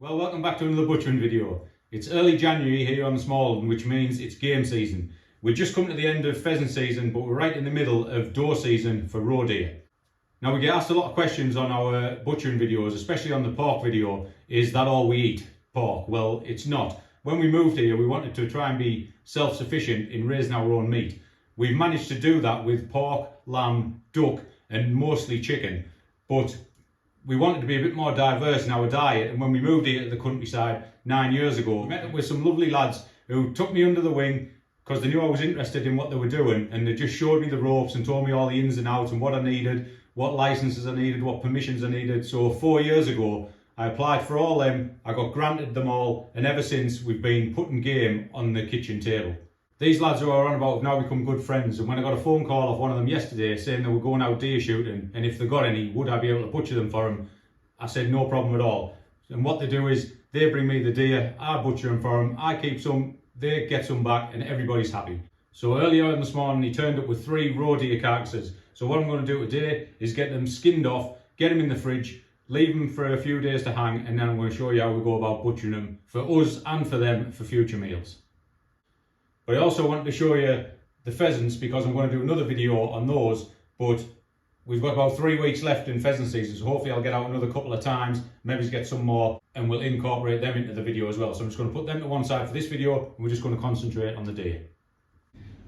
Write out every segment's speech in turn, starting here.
Well, welcome back to another butchering video. It's early January here on the Smallholding, which means it's game season. We've just come to the end of pheasant season, but we're right in the middle of doe season for roe deer. Now, we get asked a lot of questions on our butchering videos, especially on the pork video. Is that all we eat, pork? Well, it's not. When we moved here, we wanted to try and be self-sufficient in raising our own meat. We've managed to do that with pork, lamb, duck, and mostly chicken. But we wanted to be a bit more diverse in our diet, and when we moved here to the countryside 9 years ago, we met up with some lovely lads who took me under the wing because they knew I was interested in what they were doing, and they just showed me the ropes and told me all the ins and outs and what I needed, what licenses I needed, what permissions I needed. So 4 years ago I applied for all them, I got granted them all, and ever since we've been putting game on the kitchen table. These lads who are on about have now become good friends, and when I got a phone call off one of them yesterday saying they were going out deer shooting, and if they got any, would I be able to butcher them for them, I said no problem at all. And what they do is they bring me the deer, I butcher them for them, I keep some, they get some back, and everybody's happy. So earlier on this morning he turned up with 3 roe deer carcasses. So what I'm going to do today is get them skinned off, get them in the fridge, leave them for a few days to hang, and then I'm going to show you how we go about butchering them for us and for them for future meals. But I also wanted to show you the pheasants because I'm going to do another video on those, but we've got about 3 weeks left in pheasant season, so hopefully I'll get out another couple of times, maybe get some more, and we'll incorporate them into the video as well. So I'm just going to put them to one side for this video, and we're just going to concentrate on the deer.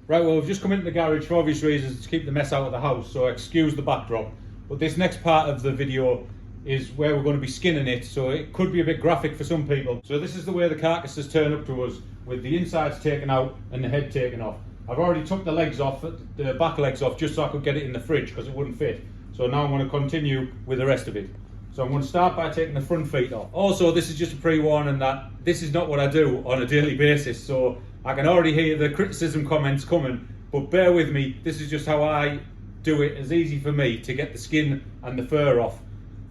Right, well, we've just come into the garage for obvious reasons to keep the mess out of the house, so excuse the backdrop. But this next part of the video is where we're going to be skinning it, so it could be a bit graphic for some people. So this is the way the carcasses turn up to us, with the insides taken out and the head taken off. I've already took the legs off, the back legs off, just so I could get it in the fridge because it wouldn't fit. So now I'm going to continue with the rest of it. So I'm going to start by taking the front feet off. Also, this is just a pre-warning that this is not what I do on a daily basis, so I can already hear the criticism comments coming, but bear with me, this is just how I do it. It's easy for me to get the skin and the fur off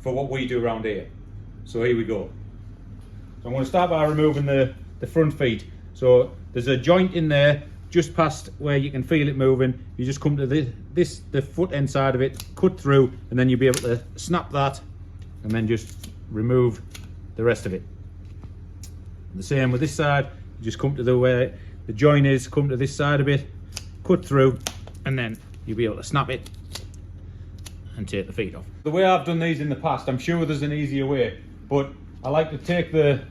for what we do around here. So here we go. So I'm going to start by removing the front feet. So there's a joint in there just past where you can feel it moving. You just come to the foot end side of it, cut through, and then you'll be able to snap that and then just remove the rest of it. The same with this side, you just come to the where the joint is, come to this side of it, cut through, and then you'll be able to snap it and take the feet off. The way I've done these in the past, I'm sure there's an easier way, but I like to take the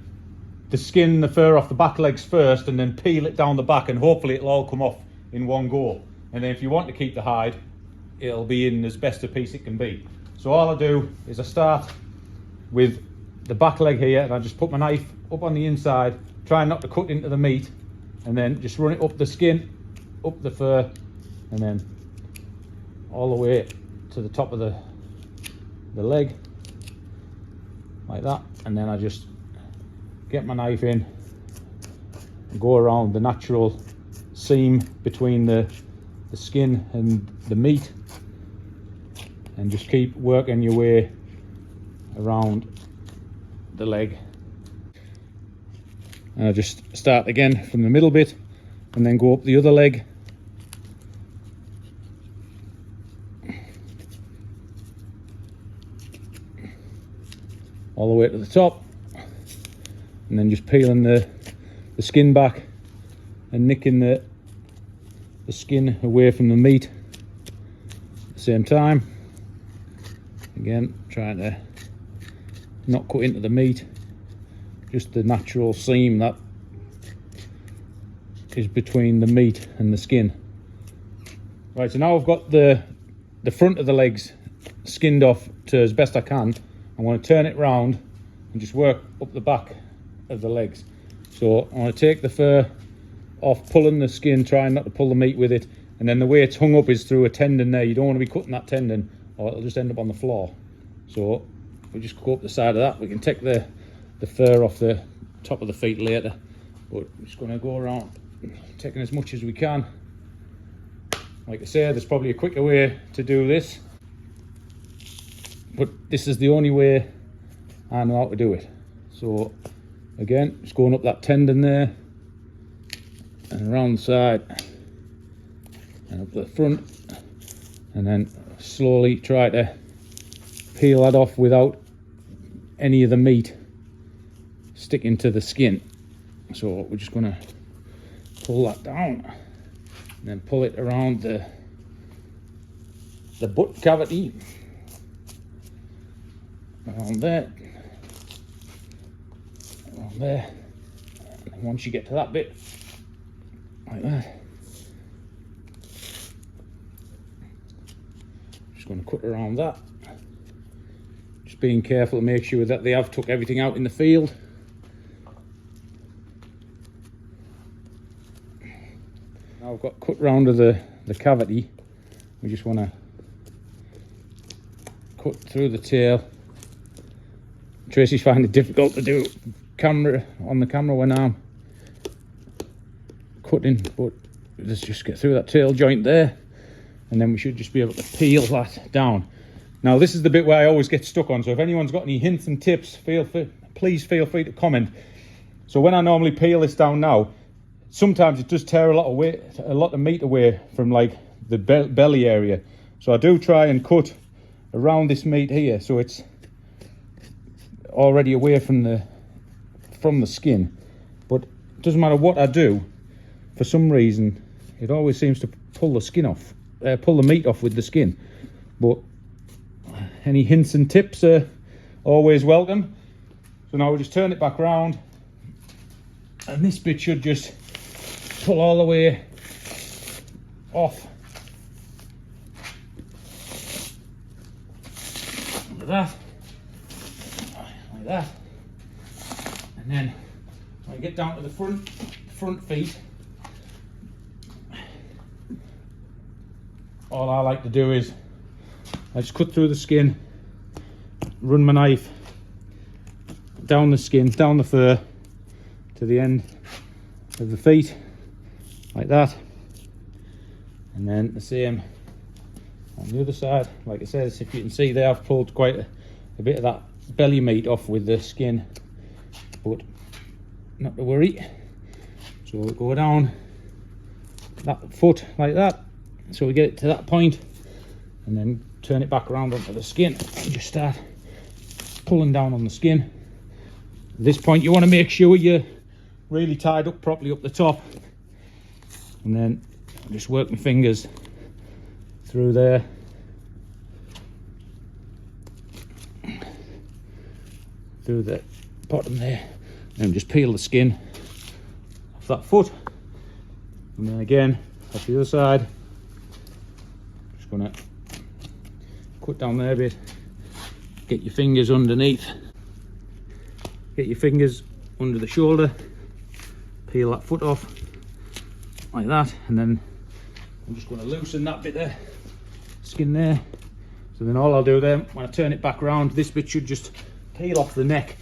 skin, the fur off the back legs first, and then peel it down the back, and hopefully it'll all come off in one go. And then if you want to keep the hide, it'll be in as best a piece it can be. So all I do is I start with the back leg here, and I just put my knife up on the inside, try not to cut into the meat, and then just run it up the skin, up the fur, and then all the way to the top of the leg, like that. And then I just get my knife in and go around the natural seam between the skin and the meat, and just keep working your way around the leg. And I just start again from the middle bit and then go up the other leg, all the way to the top, and then just peeling the skin back and nicking the skin away from the meat at the same time. Again, trying to not cut into the meat, just the natural seam that is between the meat and the skin. Right, so now I've got the front of the legs skinned off to as best I can. I'm going to turn it round and just work up the back of the legs. So I'm going to take the fur off, pulling the skin, trying not to pull the meat with it, and then the way it's hung up is through a tendon there. You don't want to be cutting that tendon or it'll just end up on the floor. So we just go up the side of that. We can take the fur off the top of the feet later, but we're just going to go around taking as much as we can. Like I say, there's probably a quicker way to do this, but this is the only way I know how to do it. So again, just going up that tendon there and around the side and up the front, and then slowly try to peel that off without any of the meat sticking to the skin. So we're just going to pull that down and then pull it around the butt cavity, around there, around there, and once you get to that bit, like that, just going to cut around that, just being careful to make sure that they have took everything out in the field. Now I've got cut round to the cavity. We just want to cut through the tail. Tracy's finding it difficult to do on the camera when I'm cutting, but let's just get through that tail joint there, and then we should just be able to peel that down. Now this is the bit where I always get stuck on, so if anyone's got any hints and tips, please feel free to comment. So when I normally peel this down now, sometimes it does tear a lot of meat away from like the belly area. So I do try and cut around this meat here, so it's already away from the skin. But it doesn't matter what I do, for some reason it always seems to pull the skin off, pull the meat off with the skin. But any hints and tips are always welcome. So now we'll just turn it back round, and this bit should just pull all the way off. Like that, and then when I get down to the front feet, all I like to do is I just cut through the skin, run my knife down the skin, down the fur to the end of the feet, like that, and then the same on the other side. Like I said, if you can see there, I've pulled quite a bit of that belly meat off with the skin, but not to worry. So we'll go down that foot like that, so we get it to that point, and then turn it back around onto the skin and just start pulling down on the skin. At this point you want to make sure you're really tied up properly up the top, and then just work my fingers through there, through the bottom there, and just peel the skin off that foot, and then again off the other side. Just gonna cut down there a bit, get your fingers underneath, get your fingers under the shoulder, peel that foot off like that, and then I'm just going to loosen that bit there, skin there. So then all I'll do then, when I turn it back around, this bit should just peel off the neck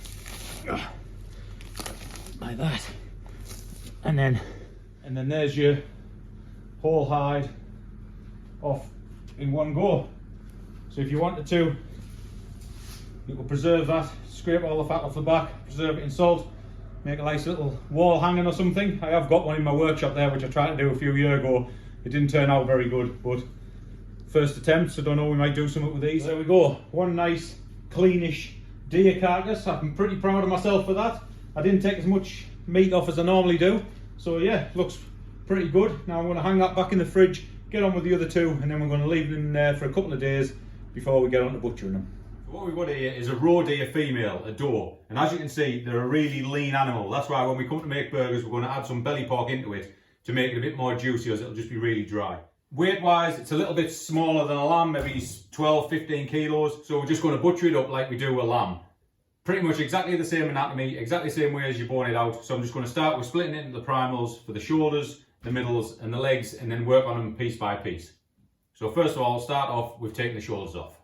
like that, and then there's your whole hide off in one go. So if you wanted to, you could preserve that, scrape all the fat off the back, preserve it in salt, make a nice little wall hanging or something. I have got one in my workshop there, which I tried to do a few years ago. It didn't turn out very good, but first attempt, so don't know, we might do something with these. There we go, one nice cleanish deer carcass. I'm pretty proud of myself for that. I didn't take as much meat off as I normally do, so yeah, looks pretty good. Now I'm going to hang that back in the fridge, get on with the other two, and then we're going to leave them in there for a couple of days before we get on to butchering them. So what we've got here is a raw deer female, a doe, and as you can see, they're a really lean animal. That's why when we come to make burgers, we're going to add some belly pork into it to make it a bit more juicy, as it'll just be really dry. Weight wise, it's a little bit smaller than a lamb, maybe 12-15 kilos, so we're just going to butcher it up like we do a lamb. Pretty much exactly the same anatomy, exactly the same way as you bone it out. So I'm just going to start with splitting it into the primals for the shoulders, the middles and the legs, and then work on them piece by piece. So first of all, I'll start off with taking the shoulders off.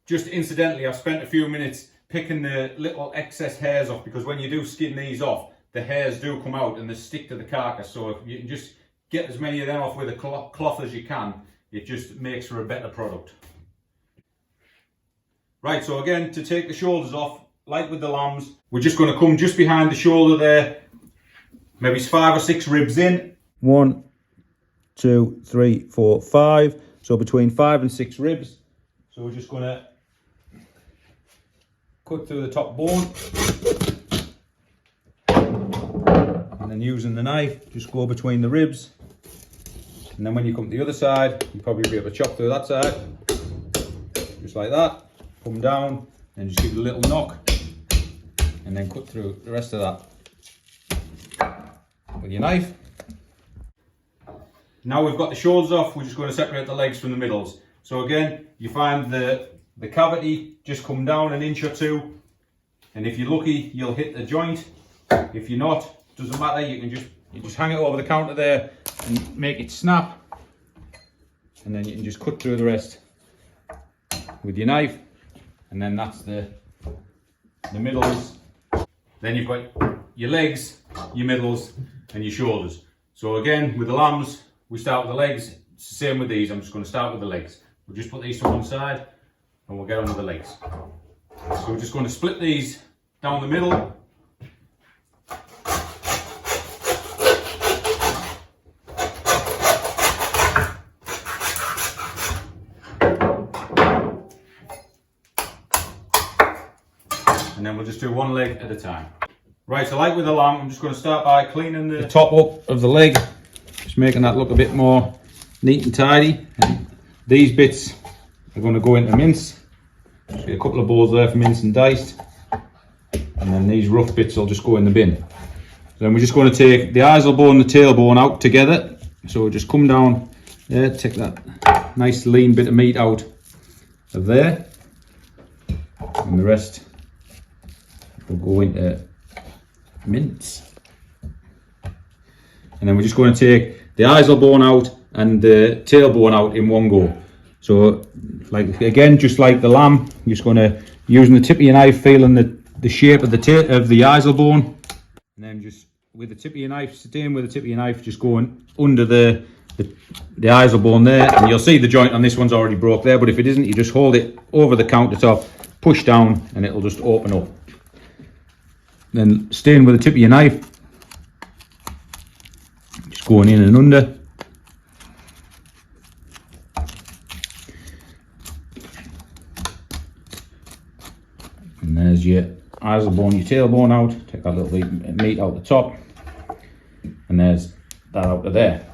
Just incidentally, I've spent a few minutes picking the little excess hairs off, because when you do skin these off, the hairs do come out and they stick to the carcass. So if you can just get as many of them off with a cloth as you can, it just makes for a better product. Right, so again, to take the shoulders off, like with the lambs, we're just going to come just behind the shoulder there, maybe 5 or 6 ribs in. 1, 2, 3, 4, 5. So between 5 and 6 ribs. So we're just going to cut through the top bone. And then using the knife, just go between the ribs. And then when you come to the other side, you'll probably be able to chop through that side. Just like that. Come down and just give it a little knock. And then cut through the rest of that with your knife. Now we've got the shoulders off, we're just going to separate the legs from the middles. So again, you find the cavity, just come down an inch or two. And if you're lucky, you'll hit the joint. If you're not, doesn't matter, you just hang it over the counter there and make it snap. And then you can just cut through the rest with your knife. And then that's the middles. Then you've got your legs, your middles, and your shoulders. So again, with the lambs, we start with the legs. It's the same with these. I'm just going to start with the legs. We'll just put these to one side and we'll get on with the legs. So we're just going to split these down the middle. And then we'll just do one leg at a time. Right, so like with the lamb, I'm just going to start by cleaning the top up of the leg. Just making that look a bit more neat and tidy. And these bits are going to go into mince. Just get a couple of balls there for mince and diced. And then these rough bits will just go in the bin. So then we're just going to take the eyesal bone and the tailbone out together. So we'll just come down there, take that nice lean bit of meat out of there. And the rest will go into mince. And then we're just going to take the eyesal bone out and the tailbone out in one go. So like again, just like the lamb, you're just going to, using the tip of your knife, feeling the shape of the eyesal bone, and then just with the tip of your knife, staying with the tip of your knife, just going under the eyesal bone there. And you'll see the joint on this one's already broke there, but if it isn't, you just hold it over the countertop, push down, and it'll just open up. Then staying with the tip of your knife, just going in and under. And there's your eyesal bone, your tailbone out. Take that little bit of meat out the top. And there's that out of there.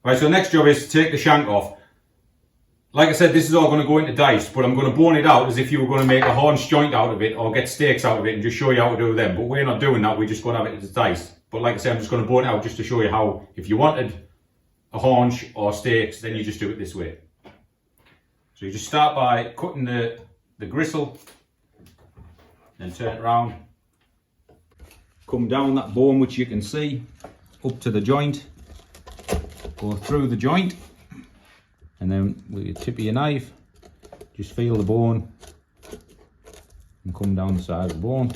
Right, so the next job is to take the shank off. Like I said, this is all going to go into dice, but I'm going to bone it out as if you were going to make a haunch joint out of it or get steaks out of it and just show you how to do them. But we're not doing that, we're just going to have it as dice. But like I said, I'm just going to bone it out just to show you how, if you wanted a haunch or steaks, then you just do it this way. So you just start by cutting the gristle, then turn it around. Come down that bone, which you can see, up to the joint. Go through the joint. And then with your tip of your knife, just feel the bone and come down the side of the bone.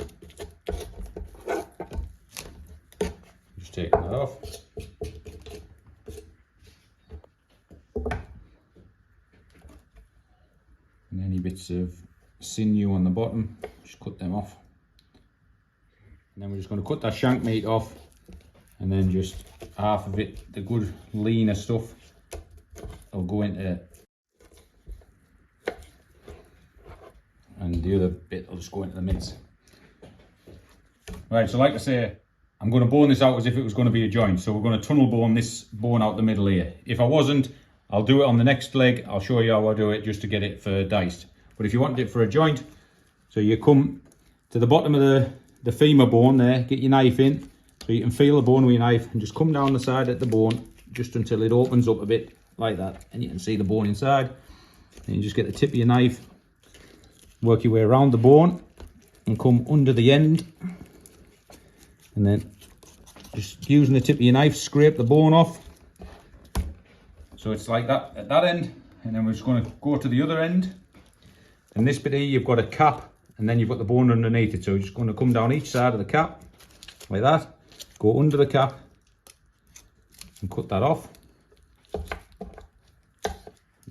Just taking that off. And any bits of sinew on the bottom, just cut them off. And then we're just going to cut that shank meat off, and then just half of it, the good leaner stuff, will go into it, and the other bit will just go into the mince. Right, so like I say, I'm going to bone this out as if it was going to be a joint. So we're going to tunnel bone this bone out the middle here. If I wasn't, I'll do it on the next leg. I'll show you how I do it just to get it for diced. But if you wanted it for a joint, so you come to the bottom of the femur bone there, get your knife in, so you can feel the bone with your knife, and just come down the side of the bone just until it opens up a bit like that, and you can see the bone inside. And you just get the tip of your knife, work your way around the bone and come under the end, and then just using the tip of your knife, scrape the bone off. So it's like that at that end, and then we're just going to go to the other end. And this bit here, you've got a cap, and then you've got the bone underneath it. So you're just going to come down each side of the cap like that, go under the cap and cut that off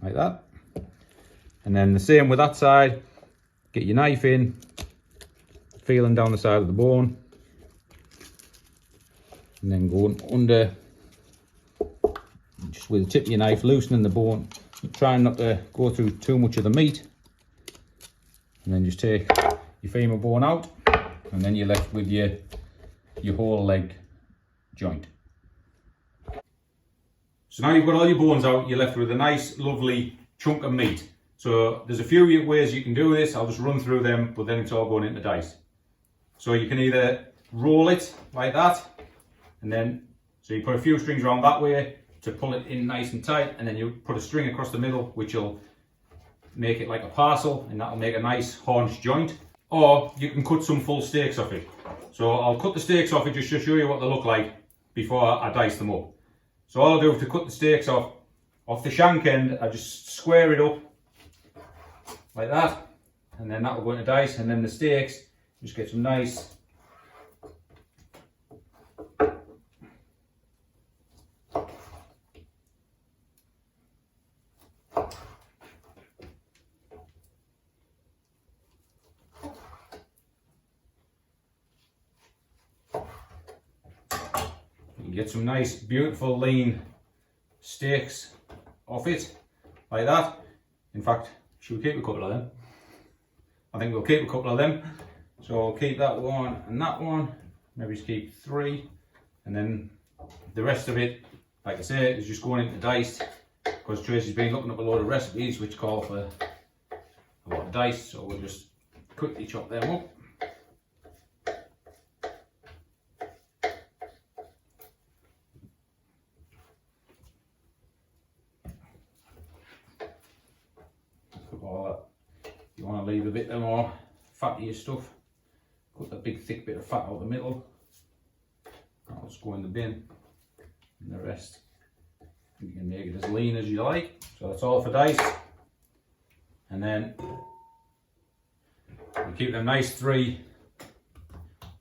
like that. And then the same with that side, get your knife in, feeling down the side of the bone, and then going under, just with the tip of your knife, loosening the bone, trying not to go through too much of the meat. And then just take your femur bone out, and then you're left with your whole leg joint. So now you've got all your bones out, you're left with a nice lovely chunk of meat. So there's a few ways you can do this. I'll just run through them, but then it's all going into dice. So you can either roll it like that, and then so you put a few strings around that way to pull it in nice and tight, and then you put a string across the middle which will make it like a parcel, and that'll make a nice haunch joint. Or you can cut some full steaks off it. So I'll cut the steaks off it just to show you what they look like before I dice them up. So all I'll do to cut the steaks off the shank end, I just square it up like that, and then that will go into dice, and then the steaks, just get some nice get some nice beautiful lean steaks off it like that. In fact, should we keep a couple of them? I think we'll keep a couple of them. So I'll keep that one and that one, maybe just keep 3, and then the rest of it, like I say, is just going into dice, because Tracy's been looking up a load of recipes which call for a lot of dice, so we'll just quickly chop them up. You want to leave a bit more fattier stuff, cut the big thick bit of fat out the middle. I'll just go in the bin, and the rest you can make it as lean as you like. So that's all for dice, and then you keep them nice 3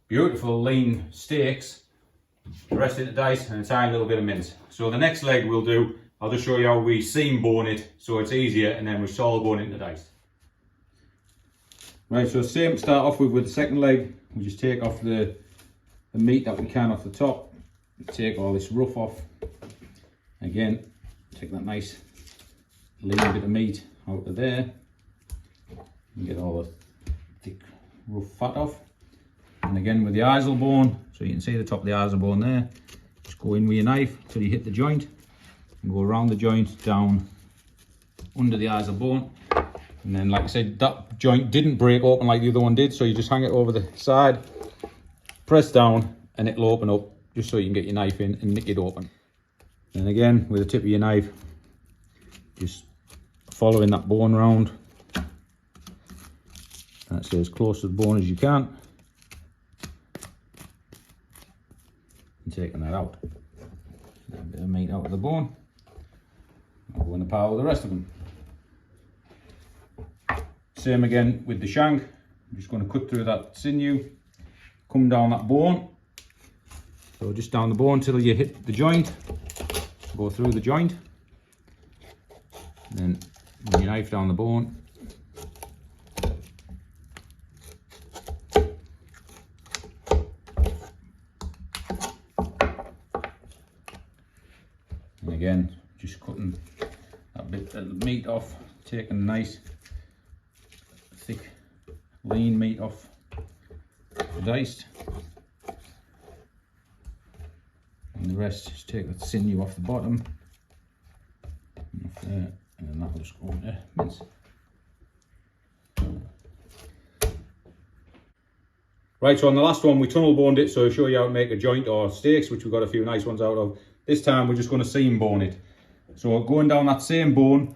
beautiful lean steaks, the rest into dice, and a tiny little bit of mince. So the next leg we'll do, I'll just show you how we seam bone it so it's easier, and then we're all going into dice. Right, so same, start off with the second leg. We just take off the meat that we can off the top, take all this rough off. Again, take that nice lean bit of meat out of there and get all the thick rough fat off. And again with the isle bone, so you can see the top of the isle bone there, just go in with your knife till you hit the joint and go around the joint down under the isle bone. And then, like I said, that joint didn't break open like the other one did, so you just hang it over the side, press down, and it'll open up just so you can get your knife in and nick it open. And again, with the tip of your knife, just following that bone round. That's as close to the bone as you can. And taking that out. A bit of meat out of the bone. I'll go in the pile with the rest of them. Same again with the shank. I'm just going to cut through that sinew, come down that bone. So just down the bone till you hit the joint, go through the joint, and then run your knife down the bone. And again, just cutting that bit of meat off, taking a nice thick lean meat off the diced, and the rest just take the sinew off the bottom and off there, and then that'll just go into mince. Right, so on the last one we tunnel boned it, so I'll show you how to make a joint or steaks, which we've got a few nice ones out of. This time we're just going to seam bone it. So going down that same bone,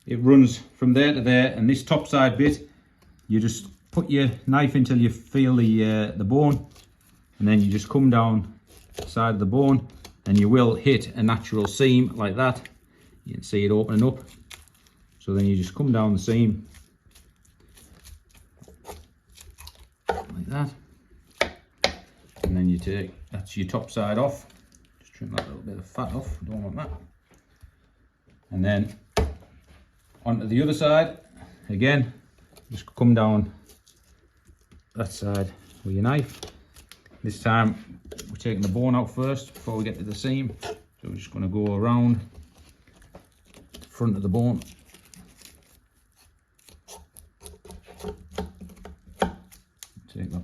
it runs from there to there, and this top side bit, you just put your knife until you feel the bone, and then you just come down the side of the bone, and you will hit a natural seam like that. You can see it opening up. So then you just come down the seam like that, and then you take, that's your top side off. Just trim that little bit of fat off, don't want that. And then onto the other side, again, just come down that side with your knife. This time we're taking the bone out first before we get to the seam. So we're just going to go around the front of the bone.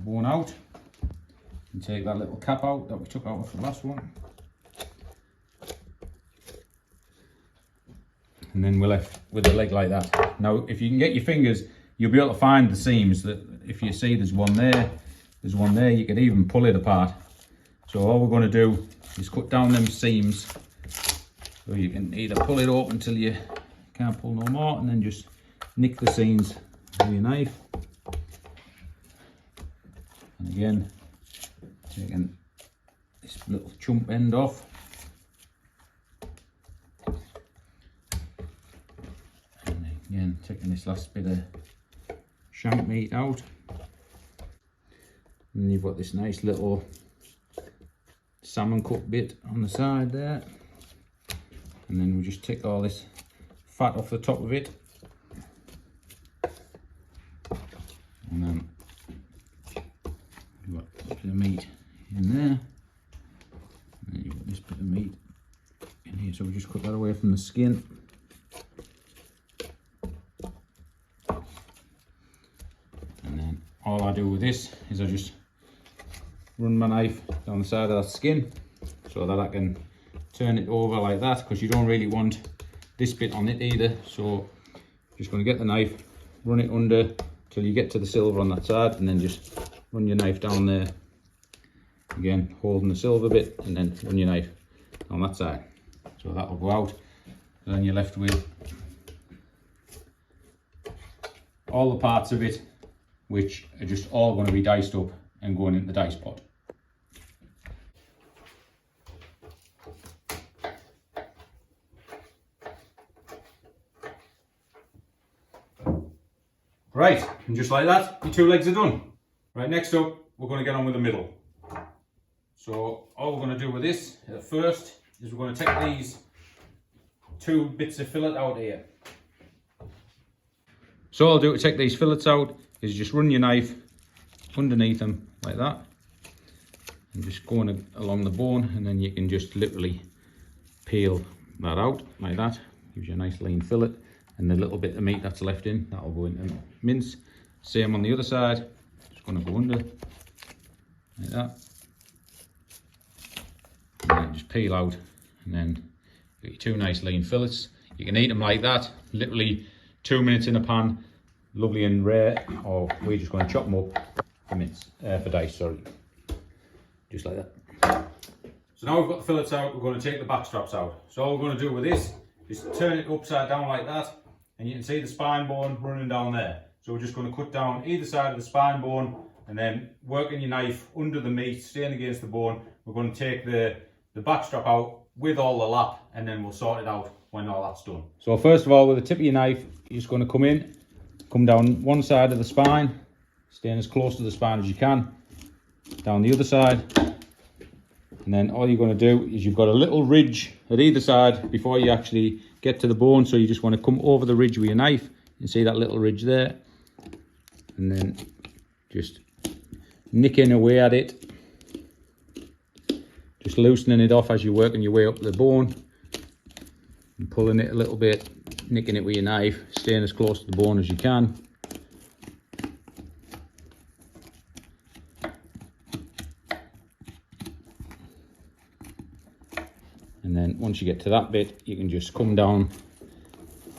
bone out and take that little cap out that we took out of the last one. And then we're left with the leg like that. Now, if you can get your fingers, you'll be able to find the seams. That if you see there's one there, you can even pull it apart. So all we're going to do is cut down them seams. So you can either pull it open until you can't pull no more, and then just nick the seams with your knife. And again, taking this little chump end off. And again, taking this last bit of shank meat out. And you've got this nice little salmon cut bit on the side there. And then we just take all this fat off the top of it. And then you've got a bit of meat in there. And then you've got this bit of meat in here. So we just cut that away from the skin. And then all I do with this is I just run my knife down the side of that skin so that I can turn it over like that, because you don't really want this bit on it either. So just going to get the knife, run it under till you get to the silver on that side, and then just run your knife down there, again holding the silver bit, and then run your knife on that side. So that will go out, and then you're left with all the parts of it, which are just all going to be diced up and going into the dice pot. Right, and just like that, your two legs are done. Right, next up, we're going to get on with the middle. So all we're going to do with this at first is we're going to take these two bits of fillet out here. So all I'll do to take these fillets out is just run your knife underneath them like that, and just going along the bone, and then you can just literally peel that out like that. Gives you a nice lean fillet. And the little bit of meat that's left in, that'll go into mince. Same on the other side, just going to go under like that, and then just peel out, and then get your two nice lean fillets. You can eat them like that, literally 2 minutes in a pan, lovely and rare, or we're just going to chop them up for mince, for dice, sorry, just like that. So now we've got the fillets out, we're going to take the back straps out. So all we're going to do with this is turn it upside down like that, and you can see the spine bone running down there. So we're just going to cut down either side of the spine bone, and then working your knife under the meat, staying against the bone. We're going to take the back strap out with all the lap, and then we'll sort it out when all that's done. So first of all, with the tip of your knife, you're just going to come down one side of the spine, staying as close to the spine as you can, down the other side. And then all you're going to do is you've got a little ridge at either side before you actually get to the bone. So you just want to come over the ridge with your knife. You see that little ridge there. And then just nicking away at it. Just loosening it off as you're working your way up the bone. And pulling it a little bit, nicking it with your knife, staying as close to the bone as you can. And then once you get to that bit, you can just come down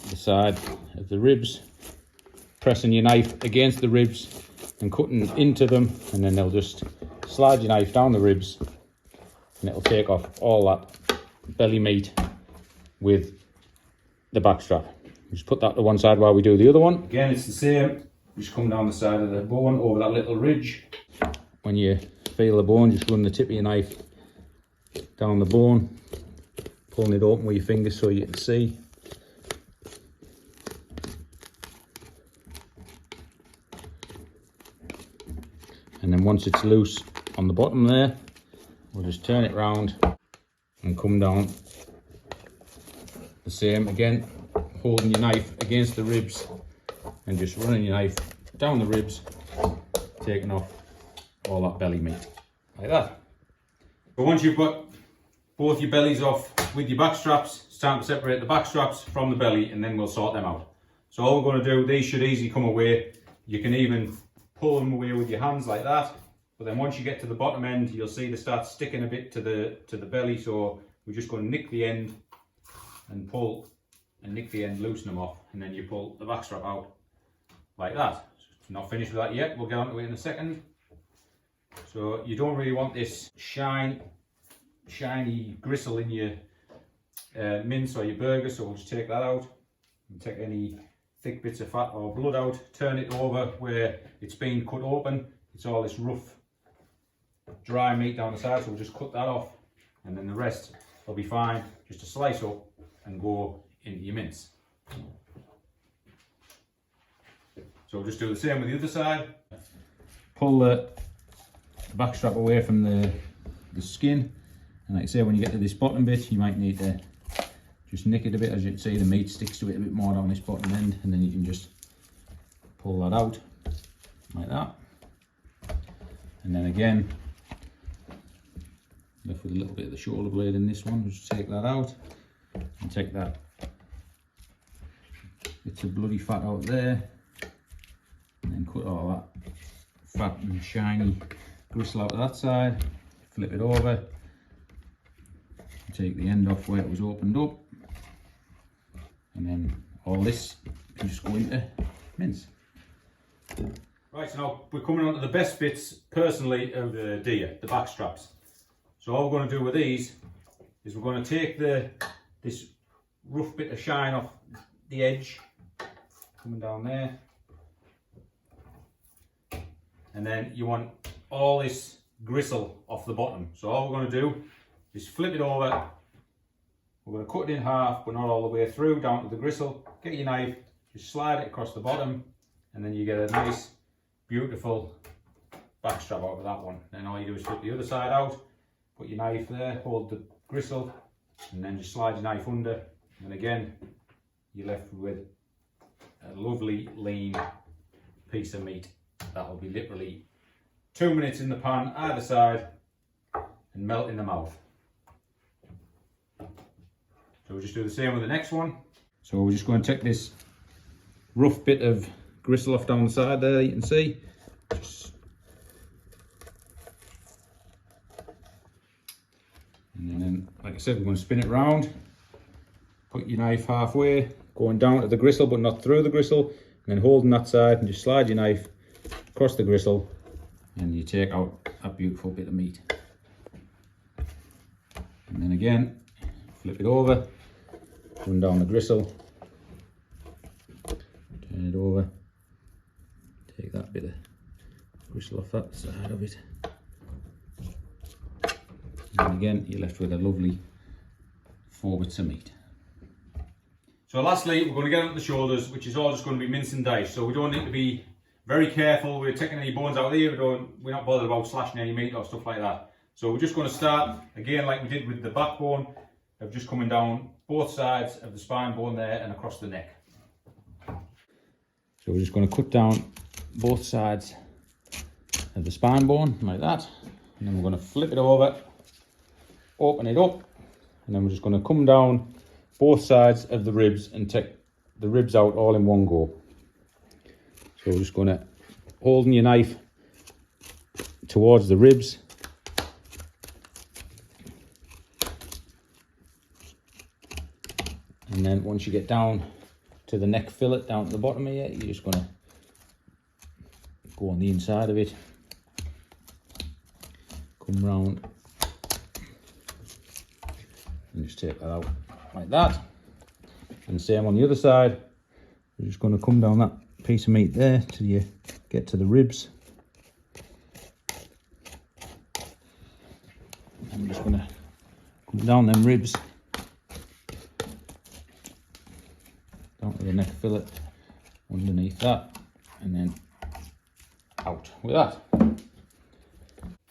the side of the ribs, pressing your knife against the ribs and cutting into them, and then they'll just slide your knife down the ribs, and it'll take off all that belly meat with the back strap. Just put that to one side while we do the other one. Again, it's the same. Just come down the side of the bone over that little ridge. When you feel the bone, just run the tip of your knife down the bone, pulling it open with your fingers so you can see. And then once it's loose on the bottom there, we'll just turn it round and come down the same again, holding your knife against the ribs and just running your knife down the ribs, taking off all that belly meat like that. But once you've got both your bellies off with your back straps, it's time to separate the back straps from the belly, and then we'll sort them out. So all we're going to do, these should easily come away. You can even pull them away with your hands like that. But then once you get to the bottom end, you'll see they start sticking a bit to the belly. So we're just going to nick the end and pull, and nick the end, loosen them off, and then you pull the backstrap out like that. It's not finished with that yet. We'll get onto it in a second. So you don't really want this shiny gristle in your mince or your burger. So we'll just take that out and take any thick bits of fat or blood out. Turn it over where it's been cut open. It's all this rough, dry meat down the side. So we'll just cut that off, and then the rest will be fine. Just to slice up and go into your mince. So we'll just do the same with the other side. Pull the backstrap away from the skin, and like I say, when you get to this bottom bit, you might need to just nick it a bit. As you can see, the meat sticks to it a bit more down this bottom end, and then you can just pull that out like that. And then again, left with a little bit of the shoulder blade in this one. Just take that out and take that bits of bloody fat out there, and then cut all that fat and shiny gristle out of that side. Flip it over, take the end off where it was opened up, and then all this can just go into mince. Right, so now we're coming on to the best bits, personally, of the deer, the back straps. So all we're going to do with these is we're going to take this rough bit of shine off the edge, coming down there, and then you want all this gristle off the bottom. So all we're going to do is flip it over. We're going to cut it in half, but not all the way through, down to the gristle. Get your knife, just slide it across the bottom, and then you get a nice, beautiful backstrap out of that one. Then all you do is flip the other side out, put your knife there, hold the gristle, and then just slide your knife under, and again you're left with a lovely lean piece of meat that will be literally 2 minutes in the pan either side and melt in the mouth. So we'll just do the same with the next one. So we're just going to take this rough bit of gristle off down the side there, you can see. And then, like I said, we're going to spin it round. Put your knife halfway, going down to the gristle but not through the gristle, and then holding that side and just slide your knife across the gristle, and you take out a beautiful bit of meat. And then again, flip it over, run down the gristle, turn it over, take that bit of gristle off that side of it, and again you're left with a lovely 4 bits of meat. So lastly, we're going to get onto the shoulders, which is all just going to be mince and dice. So we don't need to be very careful. We're taking any bones out here. We're not bothered about slashing any meat or stuff like that. So we're just going to start again like we did with the backbone, of just coming down both sides of the spine bone there and across the neck. So we're just going to cut down both sides of the spine bone like that, and then we're going to flip it over, open it up, and then we're just going to come down both sides of the ribs and take the ribs out all in one go. So we're just going to holding your knife towards the ribs, and then once you get down to the neck fillet down to the bottom here, you're just going to go on the inside of it, come round and just take that out like that. And same on the other side, you're just going to come down that piece of meat there till you get to the ribs. I'm just going to come down them ribs down to the neck fillet, underneath that, and then out with that.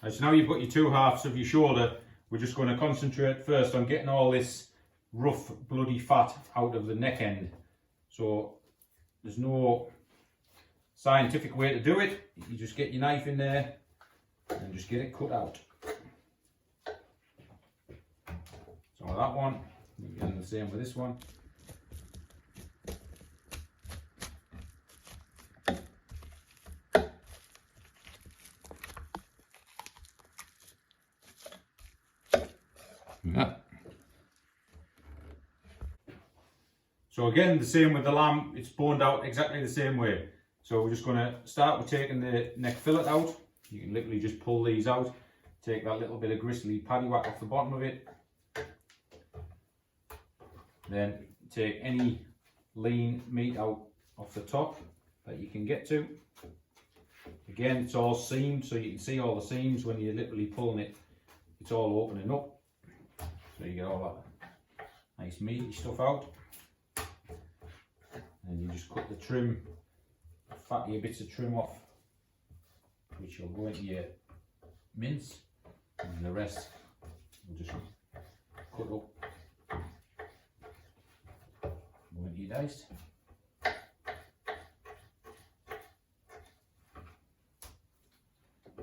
Right, so now you've got your 2 halves of your shoulder. We're just going to concentrate first on getting all this rough bloody fat out of the neck end. So there's no scientific way to do it. You just get your knife in there and just get it cut out. So that one, and the same with this one. So again, the same with the lamb, it's boned out exactly the same way. So we're just going to start with taking the neck fillet out. You can literally just pull these out, take that little bit of gristly paddywhack off the bottom of it. Then take any lean meat out off the top that you can get to. Again, it's all seamed, so you can see all the seams when you're literally pulling it. It's all opening up, so you get all that nice meaty stuff out. And you just cut the trim, fattier bits of trim off, which will go into your mince, and the rest will just cut up, go into your diced.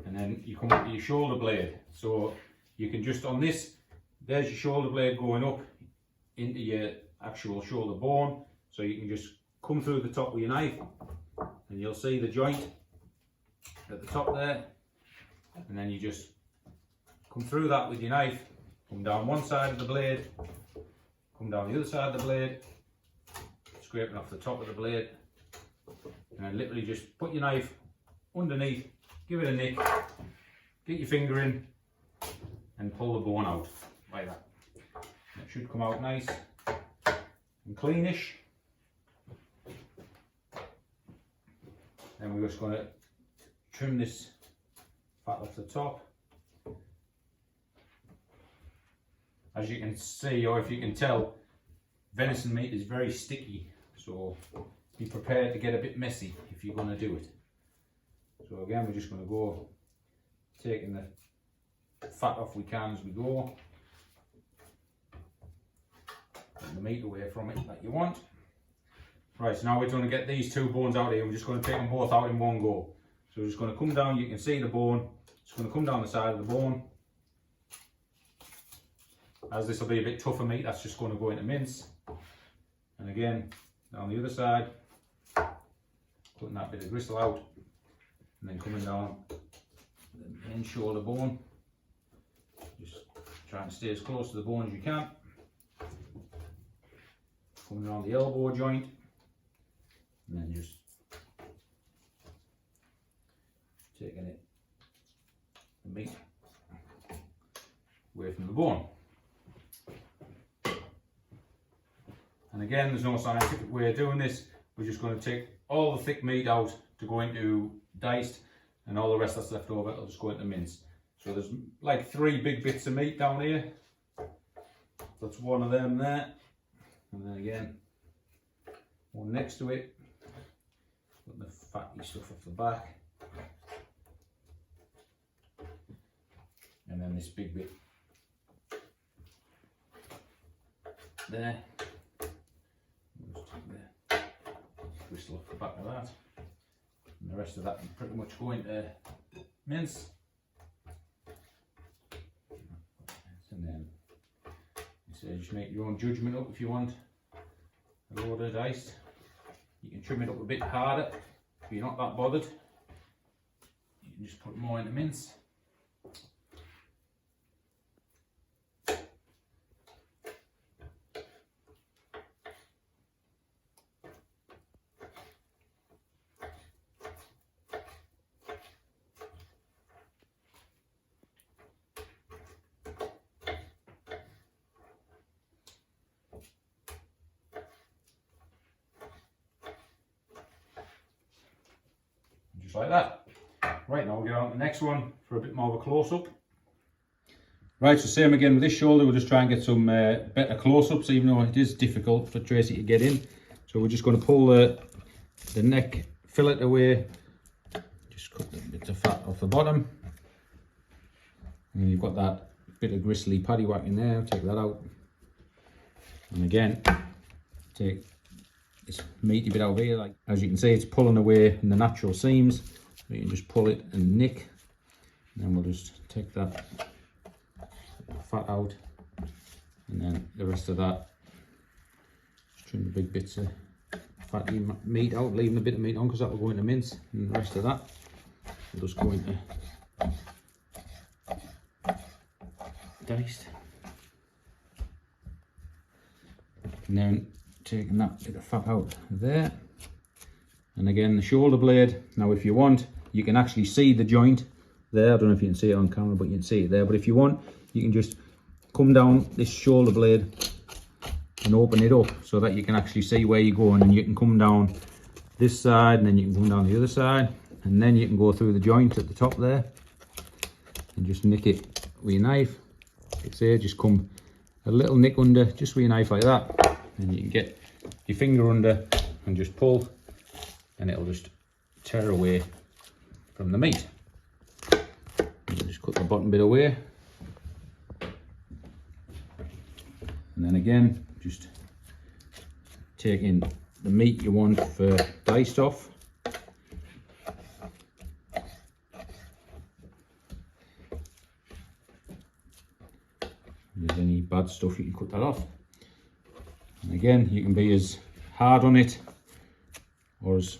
And then you come up to your shoulder blade. So you can just, on this, there's your shoulder blade going up into your actual shoulder bone. So you can just come through the top with your knife and you'll see the joint at the top there. And then you just come through that with your knife, come down one side of the blade, come down the other side of the blade, scraping off the top of the blade, and then literally just put your knife underneath, give it a nick, get your finger in and pull the bone out like that. It should come out nice and cleanish. Then we're just going to trim this fat off the top. As you can see, or if you can tell, venison meat is very sticky, so be prepared to get a bit messy if you're going to do it. So again, we're just going to go taking the fat off we can as we go. Putting the meat away from it that you want. Right, so now we're going to get these two bones out here. We're just going to take them both out in one go. So we're just going to come down, you can see the bone. It's going to come down the side of the bone. As this will be a bit tougher meat, that's just going to go into mince. And again, down the other side, putting that bit of gristle out. And then coming down the main shoulder bone, just trying to stay as close to the bone as you can. Coming around the elbow joint, and then just taking it, the meat away from the bone. And again, there's no scientific way of doing this. We're just going to take all the thick meat out to go into diced, and all the rest that's left over will just go into mince. So there's like 3 big bits of meat down here. That's one of them there, and then again one next to it. Put the fatty stuff off the back, and then this big bit there. We'll just take the gristle off the back of that. And the rest of that can pretty much go into mince. And then you say just make your own judgment up if you want a load of diced. You can trim it up a bit harder if you're not that bothered. You can just put more into mince. Just like that. Right, now we'll get on to the next one for a bit more of a close-up. Right, so same again with this shoulder. We'll just try and get some better close-ups, even though it is difficult for Tracy to get in. So we're just going to pull the neck fillet away. Just cut the bits of fat off the bottom. And you've got that bit of gristly paddywhack in there. Take that out. And again, take this meaty bit out here. Like, as you can see, it's pulling away in the natural seams. So you can just pull it and nick. And then we'll just take that fat out. And then the rest of that, just trim the big bits of fatty meat out, leaving a bit of meat on because that will go into mince. And the rest of that will just go into diced. And then taking that bit of fat out there. And again, the shoulder blade. Now if you want, you can actually see the joint there. I don't know if you can see it on camera, but you can see it there. But if you want, you can just come down this shoulder blade and open it up so that you can actually see where you're going, and you can come down this side and then you can come down the other side, and then you can go through the joint at the top there and just nick it with your knife. Like I say, just come a little nick under just with your knife like that, and you can get your finger under and just pull, and it'll just tear away from the meat. You just cut the bottom bit away, and then again just taking the meat you want for diced off. If there's any bad stuff, you can cut that off. And again, you can be as hard on it or as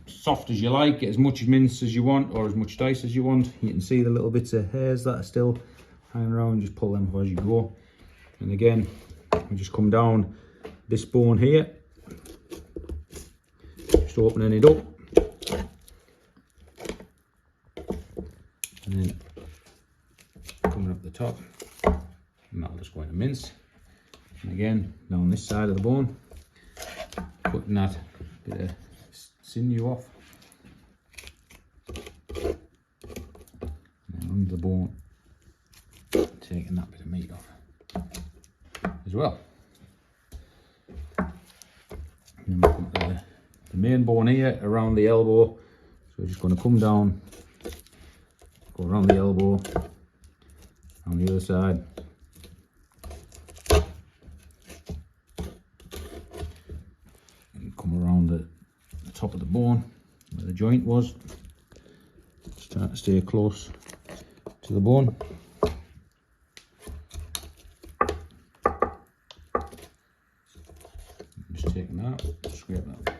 soft as you like, get as much mince as you want or as much dice as you want. You can see the little bits of hairs that are still hanging around, just pull them off as you go. And again, we just come down this bone here, just opening it up, and then coming up the top, and that'll just go into mince. And again, down this side of the bone, putting that bit of sinew off, and then under the bone, taking that bit of meat off as well. And then we'll put the main bone here around the elbow, so we're just going to come down, go around the elbow, on the other side, and come around the top of the bone where the joint was. Just try to stay close to the bone. Just taking that, scrape that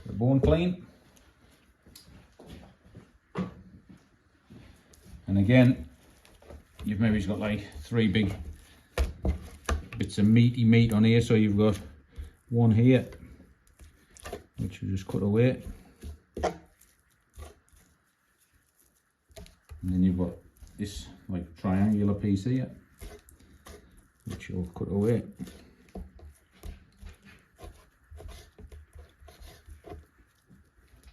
the bone clean. And again, you've maybe got like 3 big bits of meaty meat on here, so you've got one here which you just cut away, and then you've got this like triangular piece here which you'll cut away.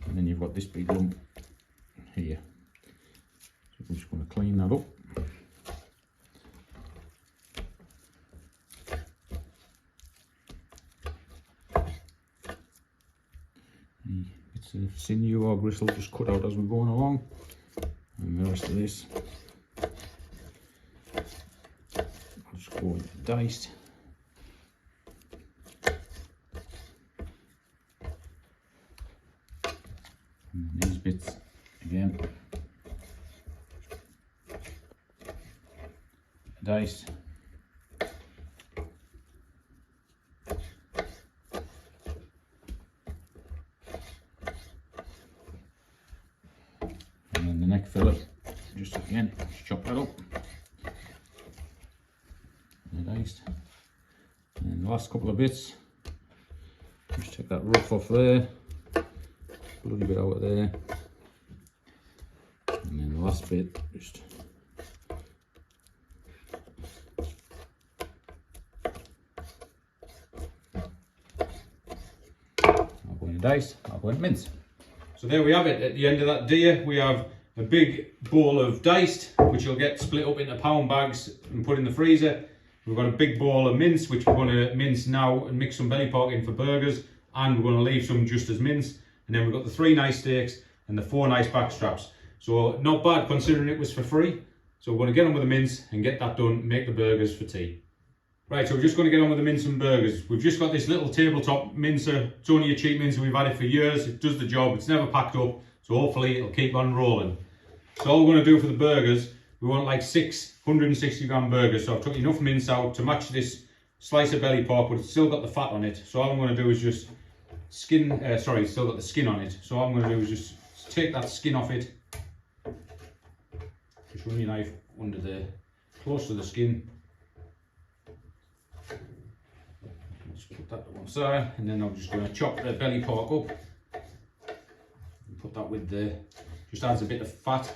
And then you've got this big lump here. So I'm just going to clean that up. Bits of sinew or gristle just cut out as we're going along. And the rest of this, I'll just go with the diced. And these bits again, diced. And then the neck fillet, just again, chop that up. And diced. And then the last couple of bits, just take that rough off there. Bloody bit out of there, and then the last bit just I'll go in dice, I'll go in mince. So there we have it. At the end of that deer, we have a big bowl of diced, which will get split up into pound bags and put in the freezer. We've got a big bowl of mince, which we're going to mince now and mix some belly pork in for burgers, and we're going to leave some just as mince. And then we've got the 3 nice steaks and the 4 nice back straps. So not bad considering it was for free. So we're going to get on with the mince and get that done, make the burgers for tea. Right, so we're just going to get on with the mince and burgers. We've just got this little tabletop mincer. It's only a cheap mincer, we've had it for years. It does the job, it's never packed up. So hopefully it'll keep on rolling. So all we're going to do for the burgers, we want like 660 gram burgers. So I've took enough mince out to match this slice of belly pork, but it's still got the fat on it. So all I'm going to do is just still got the skin on it. So all I'm going to do is just take that skin off it. Just run your knife under there, close to the skin. just put that to one side, and then I'm just going to chop the belly pork up and put that with the, just adds a bit of fat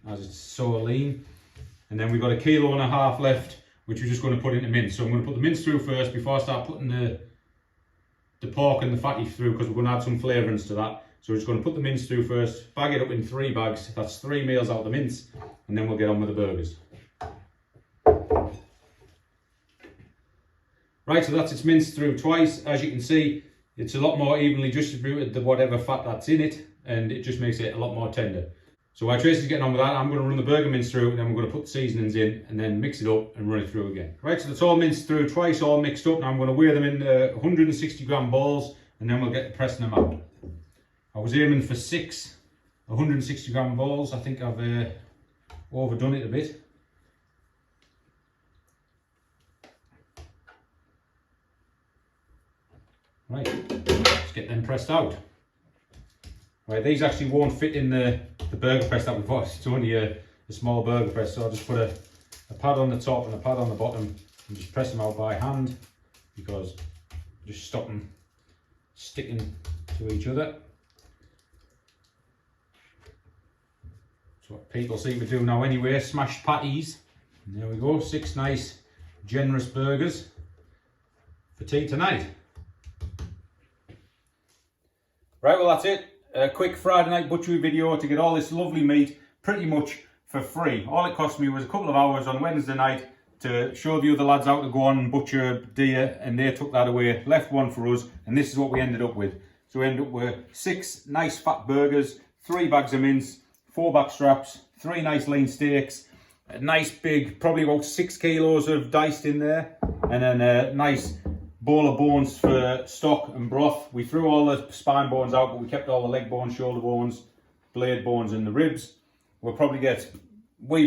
as it's so lean. And then we've got 1.5 kilos left, which we're just going to put into mince. So I'm going to put the mince through first before I start putting the pork and the fatty through, because we're going to add some flavourings to that. So we're just going to put the mince through first, bag it up in 3 bags. That's 3 meals out of the mince, and then we'll get on with the burgers. Right, so that's its minced through twice. As you can see, it's a lot more evenly distributed than whatever fat that's in it, and it just makes it a lot more tender. So while Tracy's getting on with that, I'm going to run the burger mince through, and then we're going to put the seasonings in, and then mix it up and run it through again. Right, so it's all minced through twice, all mixed up. Now I'm going to weigh them in 160 gram balls, and then we'll get to pressing them out. I was aiming for 6 160 gram balls. I think I've overdone it a bit. Right, let's get them pressed out. Right, these actually won't fit in the burger press that we've got. It's only a small burger press, so I'll just put a pad on the top and a pad on the bottom and just press them out by hand, because just stop them sticking to each other. That's what people seem to do now anyway, smashed patties. And there we go, 6 nice generous burgers for tea tonight. Right, well that's it. A quick Friday night butchery video to get all this lovely meat pretty much for free. All it cost me was a couple of hours on Wednesday night to show the other lads how to go on and butcher deer, and they took that away, left one for us, and this is what we ended up with. So we ended up with 6 nice fat burgers, 3 bags of mince, 4 backstraps, 3 nice lean steaks, a nice big, probably about 6 kilos of diced in there, and then a nice bowl of bones for stock and broth. We threw all the spine bones out, but we kept all the leg bones, shoulder bones, blade bones and the ribs. We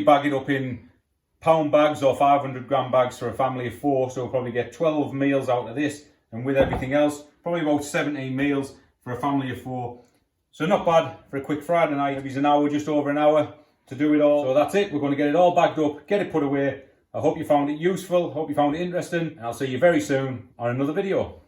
bag it up in pound bags or 500 gram bags for a family of 4, so we'll probably get 12 meals out of this, and with everything else, probably about 17 meals for a family of 4. So not bad for a quick Friday night. It was an hour, just over an hour to do it all. So that's it, we're going to get it all bagged up, get it put away. I hope you found it useful, hope you found it interesting, and I'll see you very soon on another video.